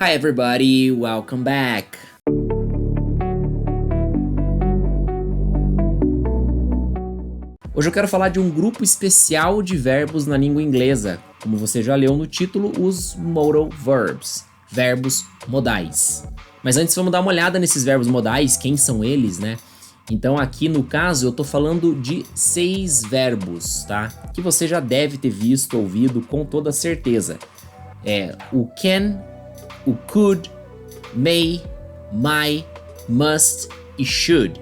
Hi everybody, welcome back! Hoje eu quero falar de um grupo especial de verbos na língua inglesa, como você já leu no título, os modal verbs, verbos modais. Mas antes vamos dar uma olhada nesses verbos modais, quem são eles, né? Então aqui no caso eu tô falando de 6 verbos, tá? Que você já deve ter visto, ouvido com toda certeza. O can, o could, may, might, must e should.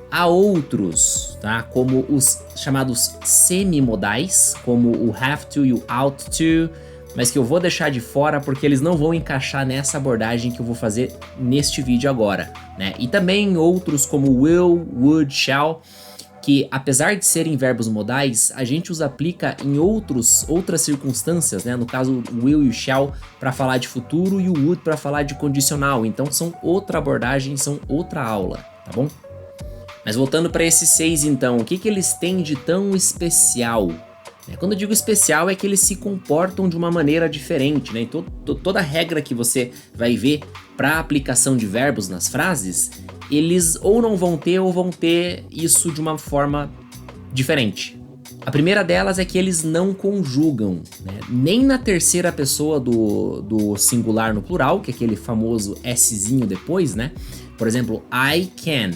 Há outros, tá? Como os chamados semimodais, como o have to e o ought to, mas que eu vou deixar de fora porque eles não vão encaixar nessa abordagem que eu vou fazer neste vídeo agora, né? E também outros como will, would, shall, que apesar de serem verbos modais, a gente os aplica em outras circunstâncias, né? No caso, o will e o shall para falar de futuro e o would para falar de condicional. Então são outra abordagem, são outra aula, tá bom? Mas voltando para esses 6 então, o que eles têm de tão especial? Quando eu digo especial é que eles se comportam de uma maneira diferente, né? Então, toda regra que você vai ver para aplicação de verbos nas frases, eles ou não vão ter ou vão ter isso de uma forma diferente. A primeira delas é que eles não conjugam, né? Nem na terceira pessoa do singular no plural, que é aquele famoso Szinho depois, né? Por exemplo, I can,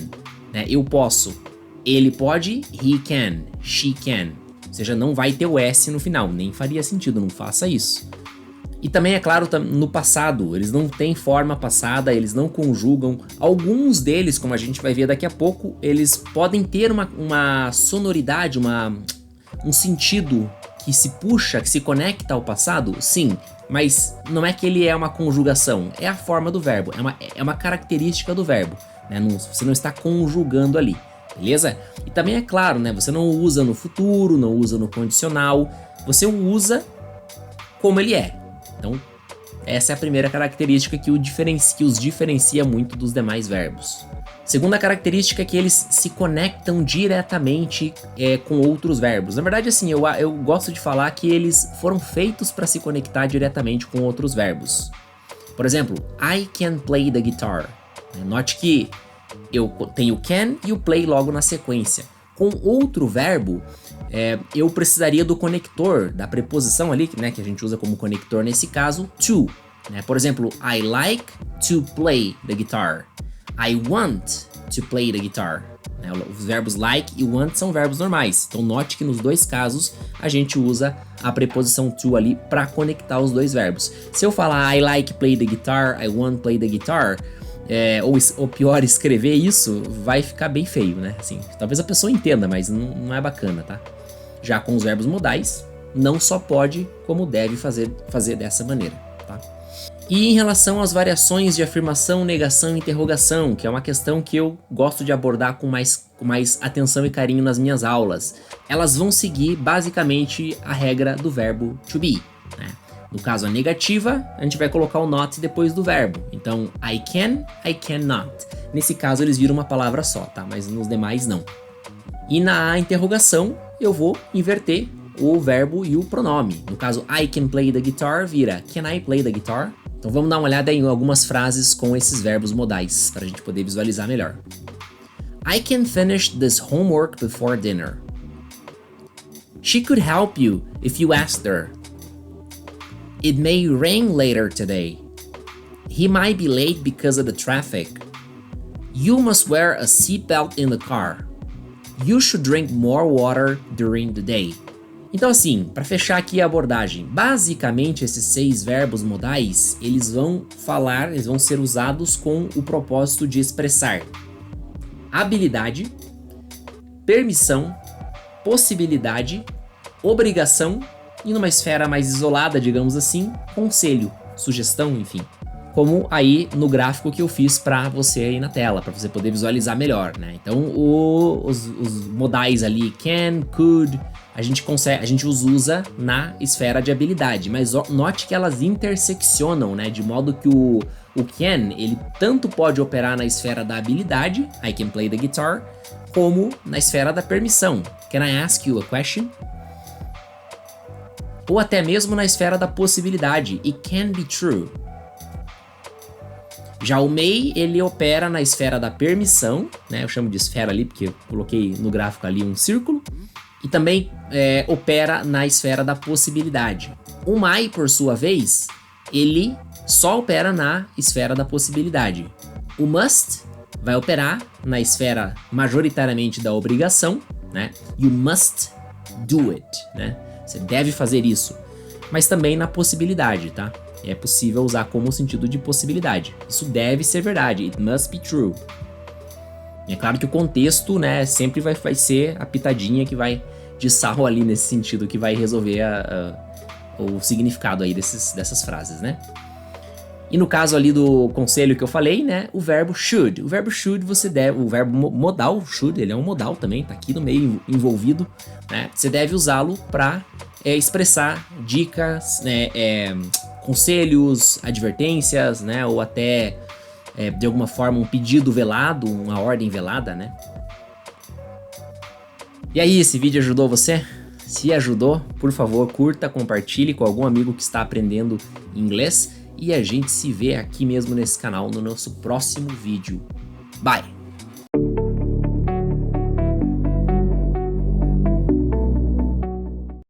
né? Eu posso. Ele pode, he can, she can. Ou seja, não vai ter o S no final, nem faria sentido, não faça isso. E também, é claro, no passado, eles não têm forma passada, eles não conjugam. Alguns deles, como a gente vai ver daqui a pouco, eles podem ter uma sonoridade, um sentido que se puxa, que se conecta ao passado, sim. Mas não é que ele é uma conjugação, é a forma do verbo, é uma característica do verbo, né? Você não está conjugando ali. Beleza? E também é claro, né? Você não usa no futuro, não usa no condicional, você o usa como ele é. Então, essa é a primeira característica que os diferencia muito dos demais verbos. Segunda característica é que eles se conectam diretamente com outros verbos. Na verdade, assim, eu gosto de falar que eles foram feitos para se conectar diretamente com outros verbos. Por exemplo, I can play the guitar. Note que eu tenho can e o play logo na sequência. Com outro verbo, eu precisaria do conector, da preposição ali, né, que a gente usa como conector nesse caso, to. Né? Por exemplo, I like to play the guitar. I want to play the guitar. Né? Os verbos like e want são verbos normais. Então note que nos dois casos a gente usa a preposição to ali para conectar os dois verbos. Se eu falar I like play the guitar, I want play the guitar, ou pior, escrever isso, vai ficar bem feio, né? Assim, talvez a pessoa entenda, mas não é bacana, tá? Já com os verbos modais, não só pode, como deve fazer dessa maneira, tá? E em relação às variações de afirmação, negação e interrogação, que é uma questão que eu gosto de abordar com mais atenção e carinho nas minhas aulas, elas vão seguir basicamente a regra do verbo to be, né? No caso, a negativa, a gente vai colocar o not depois do verbo. Então, I can, I cannot. Nesse caso, eles viram uma palavra só, tá? Mas nos demais, não. E na interrogação, eu vou inverter o verbo e o pronome. No caso, I can play the guitar vira Can I play the guitar? Então, vamos dar uma olhada em algumas frases com esses verbos modais, para a gente poder visualizar melhor. I can finish this homework before dinner. She could help you if you asked her. It may rain later today. He might be late because of the traffic. You must wear a seatbelt in the car. You should drink more water during the day. Então assim, para fechar aqui a abordagem, basicamente esses 6 verbos modais, eles vão ser usados com o propósito de expressar habilidade, permissão, possibilidade, obrigação e numa esfera mais isolada, digamos assim, conselho, sugestão, enfim. Como aí no gráfico que eu fiz para você aí na tela, para você poder visualizar melhor, né? Então os modais ali, can, could, a gente os usa na esfera de habilidade, mas note que elas interseccionam, né? De modo que o can, ele tanto pode operar na esfera da habilidade, I can play the guitar, como na esfera da permissão, can I ask you a question? Ou até mesmo na esfera da possibilidade, it can be true. Já o may, ele opera na esfera da permissão, né? Eu chamo de esfera ali porque eu coloquei no gráfico ali um círculo. E também opera na esfera da possibilidade. O might, por sua vez, ele só opera na esfera da possibilidade. O must vai operar na esfera majoritariamente da obrigação, né? You must do it, né? Você deve fazer isso. Mas também na possibilidade, tá? É possível usar como sentido de possibilidade. Isso deve ser verdade. It must be true. É claro que o contexto, né, sempre vai ser a pitadinha que vai de sarro ali nesse sentido, que vai resolver o significado aí dessas frases, né? E no caso ali do conselho que eu falei, né, o verbo should. O verbo should o verbo modal, should, ele é um modal também, tá aqui no meio envolvido, né? Você deve usá-lo para expressar dicas, né, conselhos, advertências, né, ou até de alguma forma um pedido velado, uma ordem velada, né? E aí, esse vídeo ajudou você? Se ajudou, por favor, curta, compartilhe com algum amigo que está aprendendo inglês e a gente se vê aqui mesmo nesse canal no nosso próximo vídeo. Bye!